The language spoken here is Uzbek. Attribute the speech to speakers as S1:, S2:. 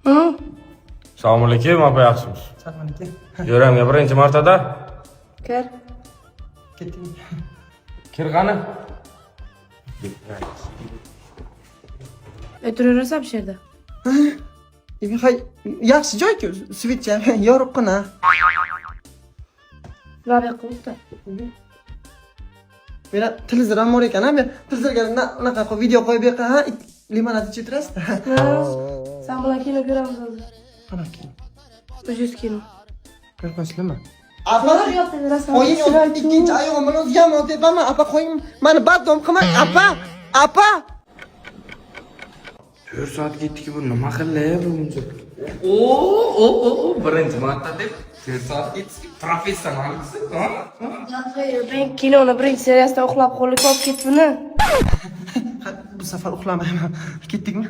S1: Assalomu alaykum, apa yaxshimisiz?
S2: Assalomu alaykum.
S1: Yo'ramga birinchi martada.
S3: Kir.
S2: Ketding.
S1: Kir qani?
S3: O'tiraverasan bu yerda.
S2: Hay, yaxshi joy-ku, svitcha yorug'gina.
S3: Lava qilibdi.
S2: Mena televizor ham bor ekan, men televizorga unaqa qilib video qo'yib yoqa, ha, limonad ichib o'tirasizda.
S3: Sen bilan kino ko'ramiz hozir.
S2: Qana kino.
S3: Ucuz kino.
S2: Qo'rqinchliman.
S3: To'g'ri yotaverasan.
S2: Qo'ying, ikkinchi oyog'im bilan o'zgaman deyapman. Apa qo'ying, meni badnom qilmang. Apa.
S1: 4 soat ketdiki, bu nima qilyapti buncha? O, birinchi marta deb 4 soat ketdiki, professionalsiz, ha?
S3: Ben kinoni birinchi seriyasida uxlab qo'lga olib ketdimmi?
S2: Bu safar uxlamayman. Ketdikmi?